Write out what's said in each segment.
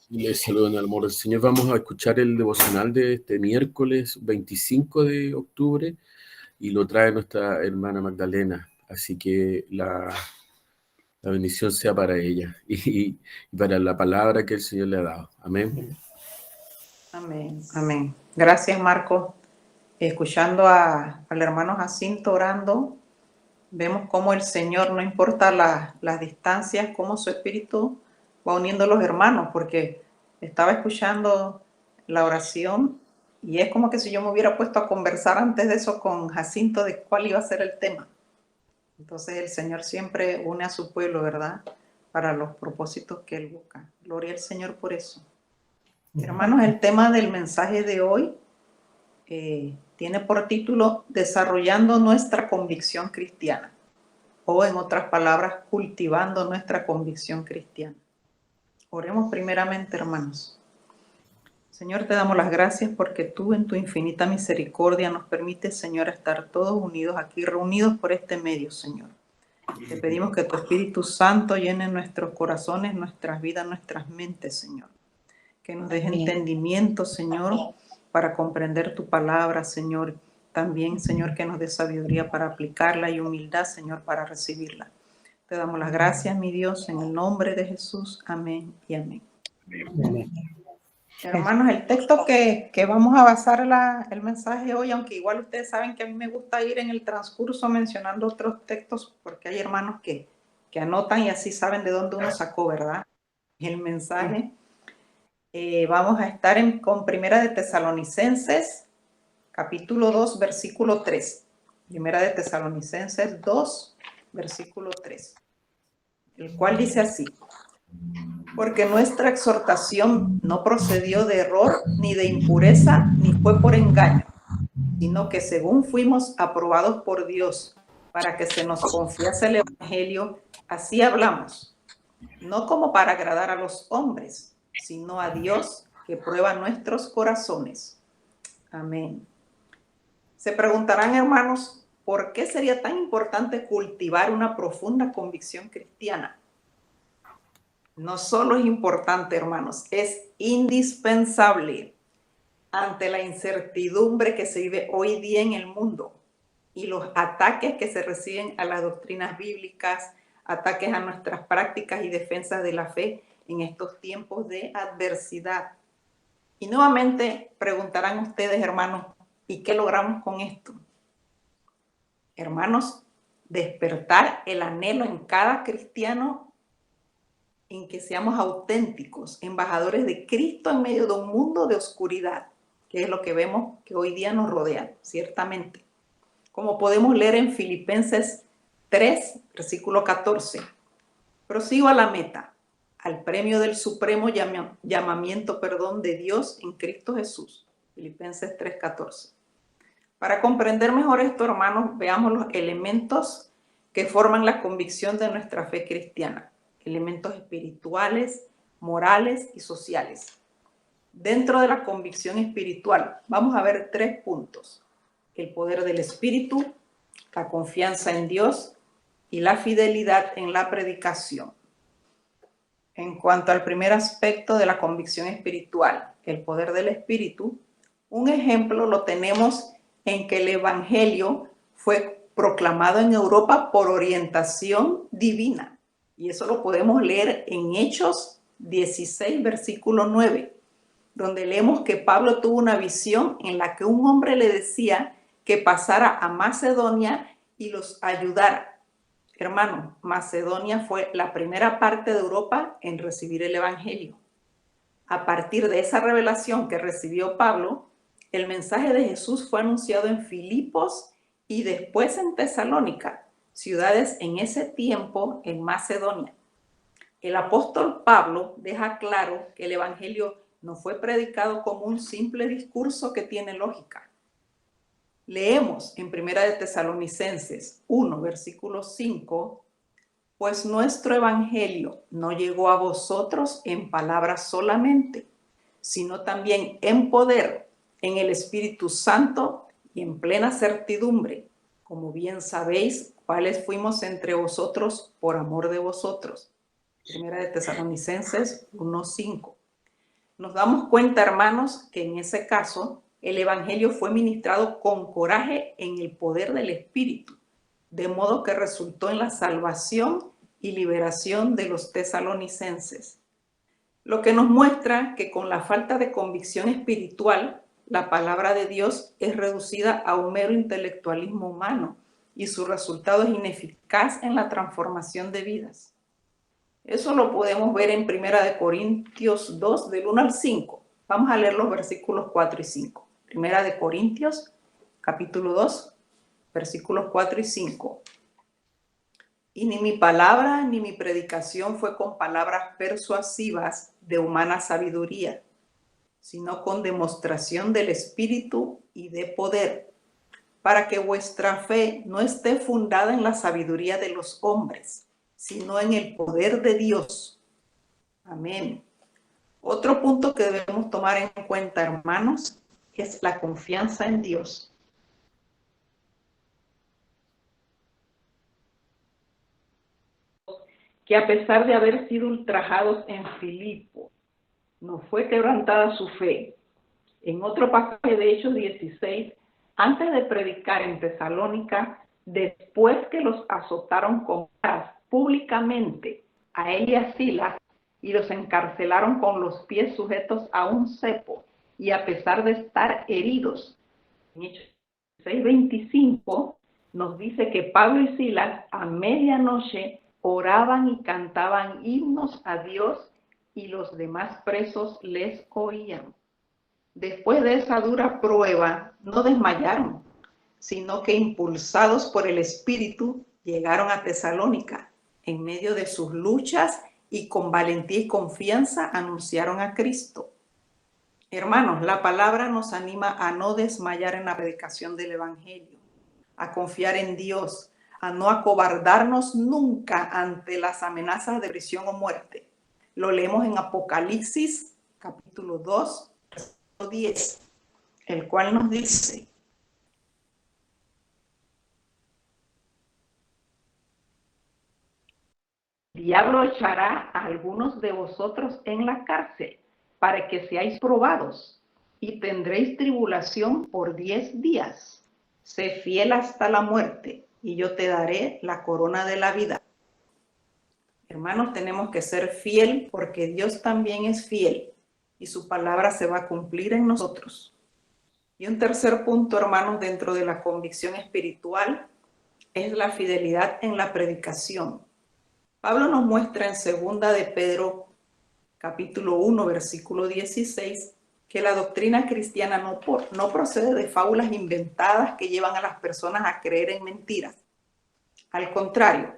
Les saludo en el amor del Señor. Vamos a escuchar el devocional de este miércoles 25 de octubre y lo trae nuestra hermana Magdalena. Así que la bendición sea para ella y para la palabra que el Señor le ha dado. Amén. Amén, amén. Gracias, Marco. Escuchando al hermano Jacinto orando, vemos cómo el Señor, no importa las distancias, cómo su espíritu va uniendo a los hermanos, porque estaba escuchando la oración y es como que si yo me hubiera puesto a conversar antes de eso con Jacinto de cuál iba a ser el tema. Entonces el Señor siempre une a su pueblo, ¿verdad? Para los propósitos que Él busca. Gloria al Señor por eso. Hermanos, el tema del mensaje de hoy tiene por título Desarrollando nuestra convicción cristiana, o en otras palabras, cultivando nuestra convicción cristiana. Oremos primeramente, hermanos. Señor, te damos las gracias porque tú en tu infinita misericordia nos permites, Señor, estar todos unidos aquí, reunidos por este medio, Señor. Te pedimos que tu Espíritu Santo llene nuestros corazones, nuestras vidas, nuestras mentes, Señor. Que nos deje entendimiento, Señor, para comprender tu palabra, Señor. También, Señor, que nos dé sabiduría para aplicarla y humildad, Señor, para recibirla. Te damos las gracias, mi Dios, en el nombre de Jesús. Amén y amén. Amén. Hermanos, el texto que vamos a basar el mensaje hoy, aunque igual ustedes saben que a mí me gusta ir en el transcurso mencionando otros textos, porque hay hermanos que anotan y así saben de dónde uno sacó, ¿verdad? El mensaje. Vamos a estar con Primera de Tesalonicenses, capítulo 2, versículo 3. Primera de Tesalonicenses 2, versículo 3. El cual dice así: porque nuestra exhortación no procedió de error, ni de impureza, ni fue por engaño, sino que según fuimos aprobados por Dios para que se nos confiase el Evangelio, así hablamos, no como para agradar a los hombres, sino a Dios que prueba nuestros corazones. Amén. Se preguntarán, hermanos, ¿por qué sería tan importante cultivar una profunda convicción cristiana? No solo es importante, hermanos, es indispensable ante la incertidumbre que se vive hoy día en el mundo y los ataques que se reciben a las doctrinas bíblicas, ataques a nuestras prácticas y defensas de la fe en estos tiempos de adversidad. Y nuevamente preguntarán ustedes, hermanos, ¿y qué logramos con esto? Hermanos, despertar el anhelo en cada cristiano en que seamos auténticos, embajadores de Cristo en medio de un mundo de oscuridad, que es lo que vemos que hoy día nos rodea, ciertamente. Como podemos leer en Filipenses 3, versículo 14. Prosigo a la meta, al premio del supremo llamamiento, de Dios en Cristo Jesús. Filipenses 3, 14. Para comprender mejor esto, hermanos, veamos los elementos que forman la convicción de nuestra fe cristiana. Elementos espirituales, morales y sociales. Dentro de la convicción espiritual, vamos a ver 3 puntos. El poder del Espíritu, la confianza en Dios y la fidelidad en la predicación. En cuanto al primer aspecto de la convicción espiritual, el poder del Espíritu, un ejemplo lo tenemos en que el Evangelio fue proclamado en Europa por orientación divina. Y eso lo podemos leer en Hechos 16, versículo 9, donde leemos que Pablo tuvo una visión en la que un hombre le decía que pasara a Macedonia y los ayudara. Hermano, Macedonia fue la primera parte de Europa en recibir el Evangelio. A partir de esa revelación que recibió Pablo, el mensaje de Jesús fue anunciado en Filipos y después en Tesalónica, ciudades en ese tiempo en Macedonia. El apóstol Pablo deja claro que el Evangelio no fue predicado como un simple discurso que tiene lógica. Leemos en Primera de Tesalonicenses 1, versículo 5, pues nuestro Evangelio no llegó a vosotros en palabras solamente, sino también en poder, en el Espíritu Santo y en plena certidumbre, como bien sabéis cuáles fuimos entre vosotros por amor de vosotros. Primera de Tesalonicenses 1:5. Nos damos cuenta, hermanos, que en ese caso el Evangelio fue ministrado con coraje en el poder del Espíritu, de modo que resultó en la salvación y liberación de los tesalonicenses. Lo que nos muestra que con la falta de convicción espiritual, la palabra de Dios es reducida a un mero intelectualismo humano y su resultado es ineficaz en la transformación de vidas. Eso lo podemos ver en 1 Corintios 2, del 1 al 5. Vamos a leer los versículos 4 y 5. 1 Corintios, capítulo 2, versículos 4 y 5. Y ni mi palabra ni mi predicación fue con palabras persuasivas de humana sabiduría, sino con demostración del Espíritu y de poder, para que vuestra fe no esté fundada en la sabiduría de los hombres, sino en el poder de Dios. Amén. Otro punto que debemos tomar en cuenta, hermanos, es la confianza en Dios. Que a pesar de haber sido ultrajados en Filipo, no fue quebrantada su fe. En otro pasaje de Hechos 16, antes de predicar en Tesalónica, después que los azotaron con varas públicamente a él y a Silas, y los encarcelaron con los pies sujetos a un cepo, y a pesar de estar heridos, en Hechos 16:25 nos dice que Pablo y Silas a medianoche oraban y cantaban himnos a Dios y los demás presos les oían. Después de esa dura prueba, no desmayaron, sino que impulsados por el Espíritu llegaron a Tesalónica. En medio de sus luchas y con valentía y confianza anunciaron a Cristo. Hermanos, la palabra nos anima a no desmayar en la predicación del Evangelio, a confiar en Dios, a no acobardarnos nunca ante las amenazas de prisión o muerte. Lo leemos en Apocalipsis, capítulo 2, versículo 10, el cual nos dice: el diablo echará a algunos de vosotros en la cárcel para que seáis probados, y tendréis tribulación por 10 días. Sé fiel hasta la muerte, y yo te daré la corona de la vida. Hermanos, tenemos que ser fiel porque Dios también es fiel, y su palabra se va a cumplir en nosotros. Y un tercer punto, hermanos, dentro de la convicción espiritual, es la fidelidad en la predicación. Pablo nos muestra en 2 de Pedro, capítulo 1, versículo 16, que la doctrina cristiana no procede de fábulas inventadas que llevan a las personas a creer en mentiras. Al contrario,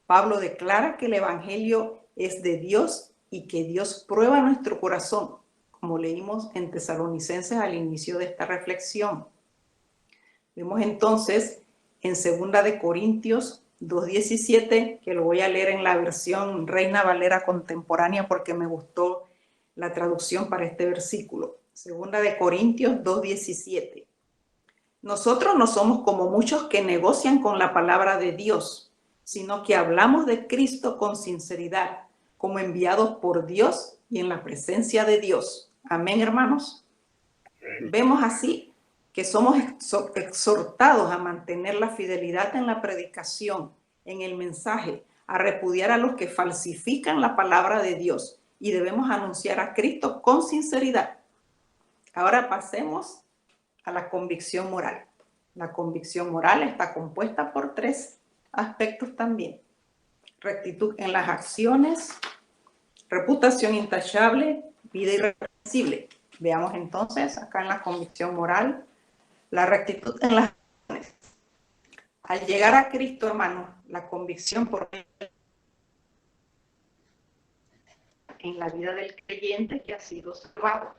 Pablo declara que el Evangelio es de Dios y que Dios prueba nuestro corazón, como leímos en Tesalonicenses al inicio de esta reflexión. Vemos entonces en 2 de Corintios 2:17, que lo voy a leer en la versión Reina Valera contemporánea porque me gustó la traducción para este versículo. 2 de Corintios 2:17. Nosotros no somos como muchos que negocian con la palabra de Dios, sino que hablamos de Cristo con sinceridad, como enviados por Dios y en la presencia de Dios. Amén, hermanos. Vemos así que somos exhortados a mantener la fidelidad en la predicación, en el mensaje, a repudiar a los que falsifican la palabra de Dios, y debemos anunciar a Cristo con sinceridad. Ahora pasemos a la convicción moral. La convicción moral está compuesta por 3 aspectos también: rectitud en las acciones, reputación intachable, vida irrepresible. Veamos entonces acá en la convicción moral la rectitud en las acciones. Al llegar a Cristo, hermanos, la convicción por en la vida del creyente que ha sido salvado.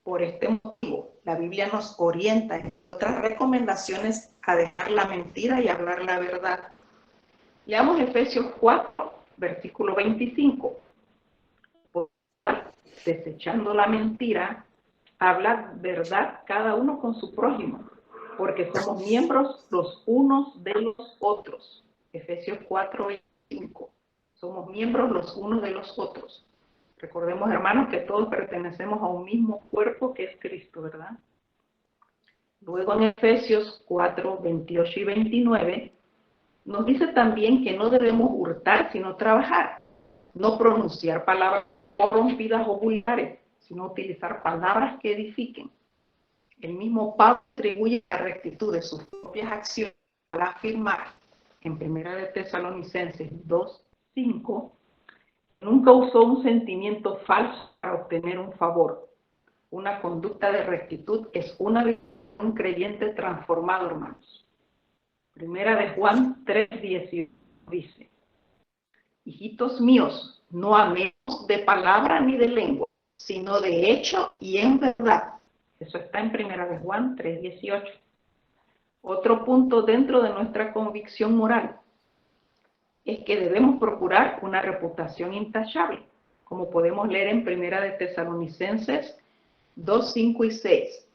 Por este motivo, la Biblia nos orienta en otras recomendaciones a dejar la mentira y hablar la verdad. Leamos Efesios 4, versículo 25. Desechando la mentira, habla verdad cada uno con su prójimo, porque somos miembros los unos de los otros. Efesios 4:25. Somos miembros los unos de los otros. Recordemos, hermanos, que todos pertenecemos a un mismo cuerpo que es Cristo, ¿verdad? Luego en Efesios 4, 28 y 29, nos dice también que no debemos hurtar, sino trabajar, no pronunciar palabras corrompidas o vulgares, sino utilizar palabras que edifiquen. El mismo Pablo atribuye la rectitud de sus propias acciones al afirmar en 1 de Tesalonicenses 2, 5, nunca usó un sentimiento falso para obtener un favor. Una conducta de rectitud es una de un creyente transformado, hermanos. 1 de Juan 3:18 dice: hijitos míos, no amemos de palabra ni de lengua, sino de hecho y en verdad. Eso está en 1 de Juan 3:18. Otro punto dentro de nuestra convicción moral es que debemos procurar una reputación intachable, como podemos leer en 1 de Tesalonicenses 2, 5 y 6.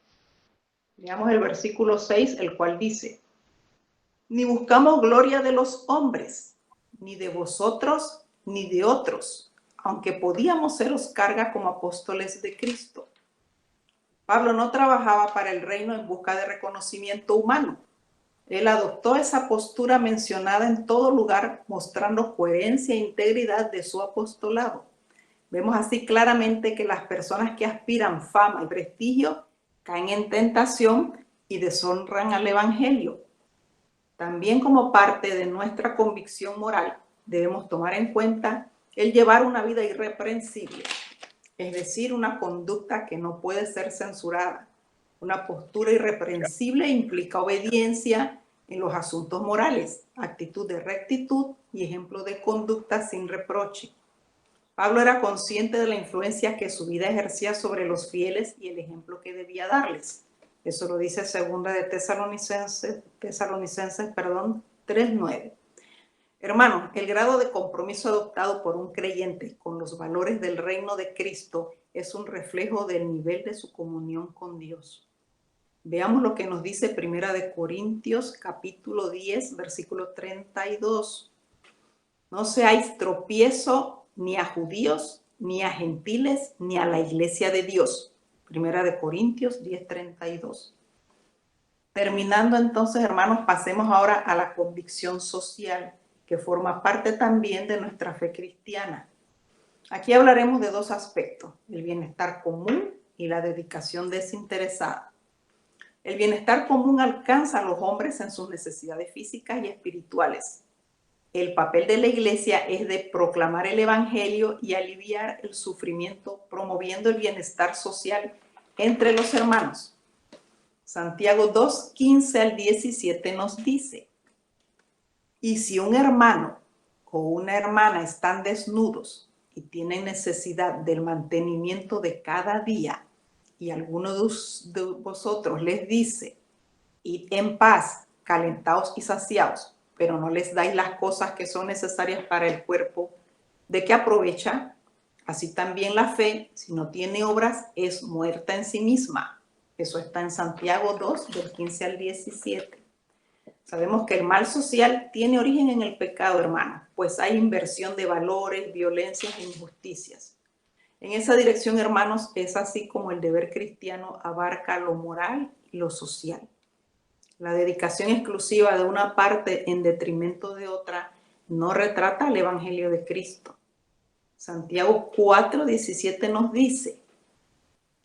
Leamos el versículo 6, el cual dice: ni buscamos gloria de los hombres, ni de vosotros, ni de otros, aunque podíamos seros carga como apóstoles de Cristo. Pablo no trabajaba para el reino en busca de reconocimiento humano. Él adoptó esa postura mencionada en todo lugar, mostrando coherencia e integridad de su apostolado. Vemos así claramente que las personas que aspiran fama y prestigio caen en tentación y deshonran al evangelio. También como parte de nuestra convicción moral debemos tomar en cuenta el llevar una vida irreprensible, es decir, una conducta que no puede ser censurada. Una postura irreprensible implica obediencia en los asuntos morales, actitud de rectitud y ejemplo de conducta sin reproche. Pablo era consciente de la influencia que su vida ejercía sobre los fieles y el ejemplo que debía darles. Eso lo dice 2 de Tesalonicenses 3:9. Hermanos, el grado de compromiso adoptado por un creyente con los valores del reino de Cristo es un reflejo del nivel de su comunión con Dios. Veamos lo que nos dice 1 de Corintios, capítulo 10, versículo 32. No seáis tropiezo ni a judíos, ni a gentiles, ni a la iglesia de Dios. 1 de Corintios 10, 32. Terminando entonces, hermanos, pasemos ahora a la convicción social, que forma parte también de nuestra fe cristiana. Aquí hablaremos de dos aspectos: el bienestar común y la dedicación desinteresada. El bienestar común alcanza a los hombres en sus necesidades físicas y espirituales. El papel de la iglesia es de proclamar el evangelio y aliviar el sufrimiento, promoviendo el bienestar social entre los hermanos. Santiago 2, 15 al 17 nos dice: y si un hermano o una hermana están desnudos y tienen necesidad del mantenimiento de cada día, y alguno de vosotros les dice: id en paz, calentaos y saciaos, pero no les dais las cosas que son necesarias para el cuerpo, ¿de qué aprovecha? Así también la fe, si no tiene obras, es muerta en sí misma. Eso está en Santiago 2, del 15 al 17. Sabemos que el mal social tiene origen en el pecado, hermanos, pues hay inversión de valores, violencias e injusticias. En esa dirección, hermanos, es así como el deber cristiano abarca lo moral y lo social. La dedicación exclusiva de una parte en detrimento de otra no retrata el Evangelio de Cristo. Santiago 4, 17 nos dice: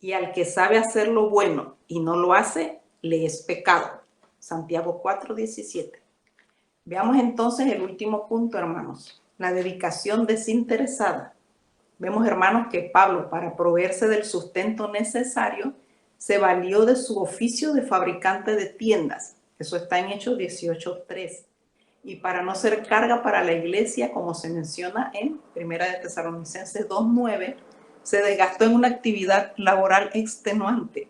y al que sabe hacer lo bueno y no lo hace, le es pecado. Santiago 4, 17. Veamos entonces el último punto, hermanos: la dedicación desinteresada. Vemos, hermanos, que Pablo, para proveerse del sustento necesario, se valió de su oficio de fabricante de tiendas. Eso está en Hechos 18:3. Y para no ser carga para la iglesia, como se menciona en 1 de Tesalonicenses 2:9, se desgastó en una actividad laboral extenuante.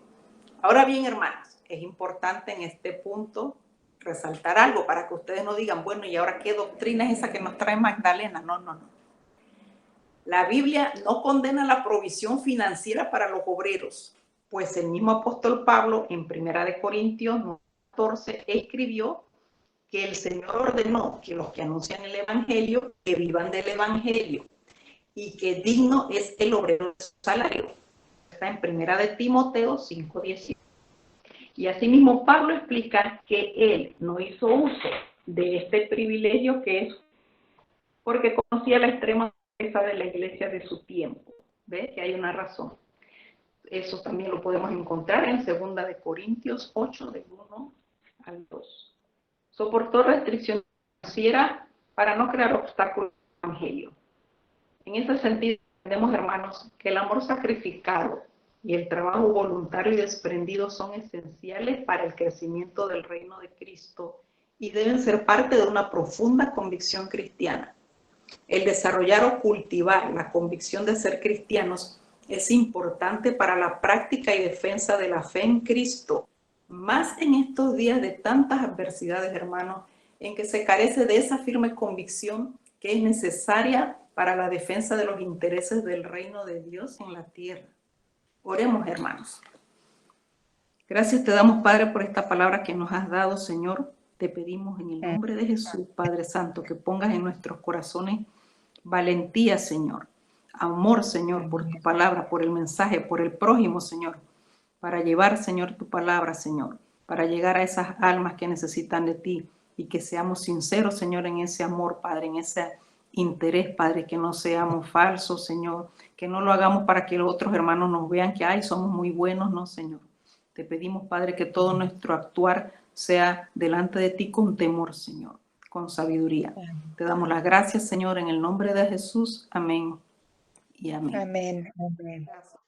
Ahora bien, hermanos, es importante en este punto resaltar algo para que ustedes no digan: bueno, ¿y ahora qué doctrina es esa que nos trae Magdalena? No. La Biblia no condena la provisión financiera para los obreros, pues el mismo apóstol Pablo en 1 de Corintios 14 escribió que el Señor ordenó que los que anuncian el evangelio, que vivan del evangelio. y que digno es el obrero de su salario. Está en 1 de Timoteo 5:18. Y asimismo Pablo explica que él no hizo uso de este privilegio que es porque conocía la extrema pobreza de la iglesia de su tiempo. ¿Ves? Que hay una razón. Eso también lo podemos encontrar en 2 de Corintios 8, del 1 al 2. Soportó restricciones financieras para no crear obstáculos al evangelio. En ese sentido, entendemos, hermanos, que el amor sacrificado y el trabajo voluntario y desprendido son esenciales para el crecimiento del reino de Cristo y deben ser parte de una profunda convicción cristiana. El desarrollar o cultivar la convicción de ser cristianos es importante para la práctica y defensa de la fe en Cristo, más en estos días de tantas adversidades, hermanos, en que se carece de esa firme convicción que es necesaria para la defensa de los intereses del reino de Dios en la tierra. Oremos, hermanos. Gracias te damos, Padre, por esta palabra que nos has dado, Señor. Te pedimos en el nombre de Jesús, Padre Santo, que pongas en nuestros corazones valentía, Señor. Amor, Señor, por tu palabra, por el mensaje, por el prójimo, Señor. Para llevar, Señor, tu palabra, Señor. Para llegar a esas almas que necesitan de ti. Y que seamos sinceros, Señor, en ese amor, Padre, en ese interés, Padre, que no seamos falsos, Señor, que no lo hagamos para que los otros hermanos nos vean que, ay, somos muy buenos, no, Señor. Te pedimos, Padre, que todo nuestro actuar sea delante de ti con temor, Señor, con sabiduría. Te damos las gracias, Señor, en el nombre de Jesús. Amén y amén. Amén. Amén. Gracias.